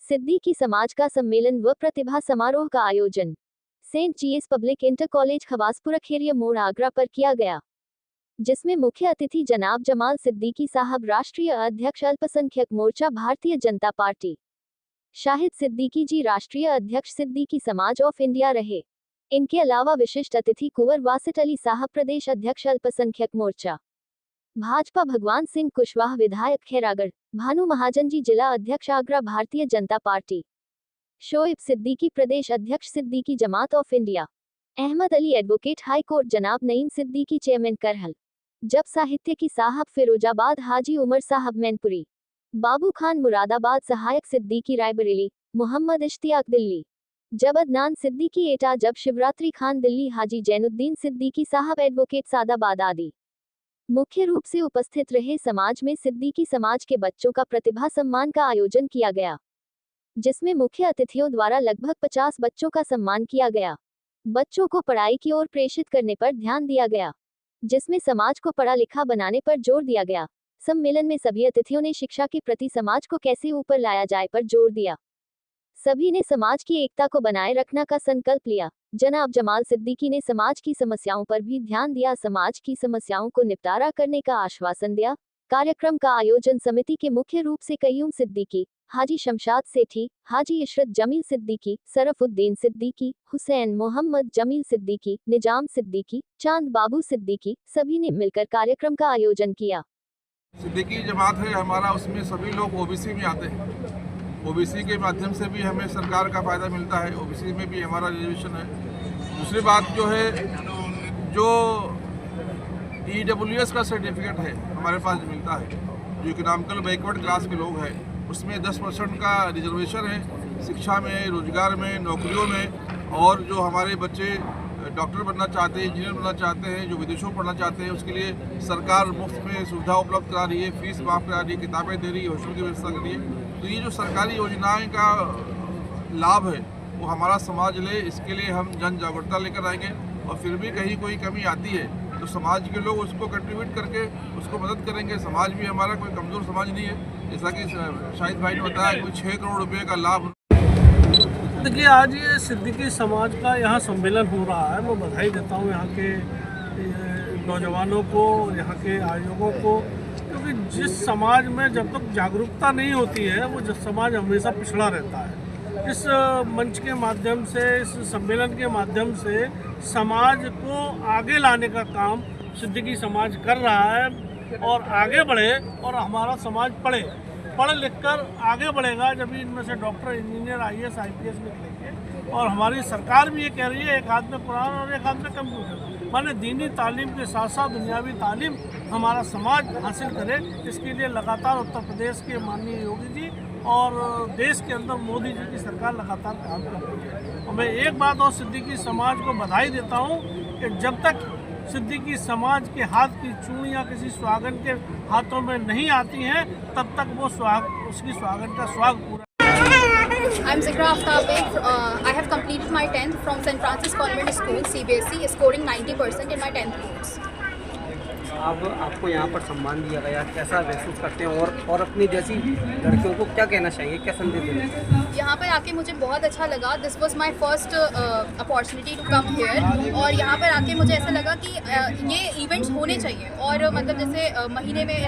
सिद्दीकी समाज का सम्मेलन व प्रतिभा समारोह का आयोजन Saint GS public inter college Khawaspura Kheria मोड़ आगरा पर किया गया, जिसमें मुख्य अतिथि जनाब जमाल सिद्दीकी साहब, राष्ट्रीय अध्यक्ष अल्पसंख्यक मोर्चा भारतीय जनता पार्टी, शाहिद सिद्दीकी जी, राष्ट्रीय अध्यक्ष सिद्दीकी समाज ऑफ इंडिया रहे। इनके अलावा विशिष्ट अतिथि कुंवर वासिट अली साहब, प्रदेश अध्यक्ष अल्पसंख्यक मोर्चा भाजपा, भगवान सिंह कुशवाहा विधायक खैरागढ़, भानु महाजन जी जिला अध्यक्ष आगरा भारतीय जनता पार्टी, शोएब सिद्दीकी प्रदेश अध्यक्ष Siddiqui Jamaat of India, Ahmad Ali advocate high court, जनाब नईम सिद्दीकी चेयरमैन करहल, जब साहित्य की साहब फिरोजाबाद, हाजी उमर साहब मैनपुरी, बाबू खान मुरादाबाद, सहायक सिद्दीकी रायबरेली, मोहम्मद इश्तियाक दिल्ली, जब अदनान सिद्दीकी एटा, जब शिवरात्रि खान दिल्ली, हाजी जैनुद्दीन सिद्दीकी साहब एडवोकेट सादाबाद आदि मुख्य रूप से उपस्थित रहे। समाज में सिद्दीकी समाज के बच्चों का प्रतिभा सम्मान का आयोजन किया गया, जिसमें मुख्य अतिथियों द्वारा लगभग 50 बच्चों का सम्मान किया गया। बच्चों को पढ़ाई की ओर प्रेषित करने पर ध्यान दिया गया, जिसमें समाज को पढ़ा लिखा बनाने पर जोर दिया गया। सम्मेलन में सभी अतिथियों ने शिक्षा के प्रति समाज को कैसे ऊपर लाया जाए पर जोर दिया। सभी ने समाज की एकता को बनाए रखने का संकल्प लिया। जनाब जमाल सिद्दीकी ने समाज की समस्याओं पर भी ध्यान दिया, समाज की समस्याओं को निपटारा करने का आश्वासन दिया। कार्यक्रम का आयोजन समिति के मुख्य रूप से कय्यूम सिद्दीकी, हाजी शमशाद सेठी, हाजी इशरत जमील सिद्दीकी, सरफुद्दीन सिद्दीकी, हुसैन मोहम्मद जमील सिद्दीकी, निजाम सिद्दीकी, चांद बाबू सिद्दीकी, सभी ने मिलकर कार्यक्रम का आयोजन किया। सिद्दीकी जमात है हमारा, उसमें सभी लोग ओबीसी में आते हैं। ओबीसी के माध्यम से भी हमें सरकार का फ़ायदा मिलता है, ओबीसी में भी हमारा रिजर्वेशन है। दूसरी बात जो है, जो EWS का सर्टिफिकेट है हमारे पास मिलता है, जो इकोनॉमिकल बैकवर्ड क्लास के लोग हैं, उसमें 10% का रिजर्वेशन है शिक्षा में, रोजगार में, नौकरियों में। और जो हमारे बच्चे डॉक्टर बनना चाहते हैं, इंजीनियर बनना चाहते हैं, जो विदेशों में पढ़ना चाहते हैं, उसके लिए सरकार मुफ्त में सुविधा उपलब्ध करा रही है, फीस माफ़ करा रही है, किताबें दे रही है, हॉस्टल की व्यवस्था कर रही है। तो ये जो सरकारी योजनाएं का लाभ है वो हमारा समाज ले, इसके लिए हम जन जागरूकता लेकर आएंगे। और फिर भी कहीं कोई कमी आती है तो समाज के लोग उसको कंट्रीब्यूट करके उसको मदद करेंगे। समाज भी हमारा कोई कमज़ोर समाज नहीं है, जैसा कि शाहिद भाई ने बताया, कोई 6 करोड़ रुपये का लाभ। देखिए, आज ये सिद्दीकी समाज का यहाँ सम्मेलन हो रहा है। मैं बधाई देता हूँ यहाँ के नौजवानों को, यहाँ के आयोजकों को, क्योंकि जिस समाज में जब तक जागरूकता नहीं होती है वो समाज हमेशा पिछड़ा रहता है। इस मंच के माध्यम से, इस सम्मेलन के माध्यम से समाज को आगे लाने का काम सिद्दीकी समाज कर रहा है और आगे बढ़े, और हमारा समाज पढ़ लिख कर आगे बढ़ेगा जब इनमें से डॉक्टर, इंजीनियर, IAS, IPS निकलेंगे। और हमारी सरकार भी ये कह रही है, एक हाथ में कुरान और एक हाथ में कंप्यूटर, माने दीनी तालीम के साथ साथ दुनियावी तालीम हमारा समाज हासिल करे। इसके लिए लगातार उत्तर प्रदेश के माननीय योगी जी और देश के अंदर मोदी जी की सरकार लगातार काम कर रही है। और मैं एक बात और सिद्दीकी समाज को बधाई देता हूँ कि जब तक सिद्दीकी समाज के हाथ की चूड़ियाँ किसी सुहागन के हाथों में नहीं आती हैं, तब तक वो उसकी सुहागन का सुहाग पूरा। I'm Zikra Aftab. I have completed my 10th from St. Francis Convent School, CBSE, scoring 90% in my 10th boards. अब आपको यहाँ पर सम्मान दिया गया, कैसा महसूस करते हैं और अपनी जैसी लड़कियों को क्या कहना चाहिए, क्या संदेश देना चाहिए? यहाँ पर आके मुझे बहुत अच्छा लगा। This was my first opportunity to come here, और यहाँ पर आके मुझे ऐसा लगा कि ये इवेंट्स होने चाहिए, और मतलब जैसे महीने में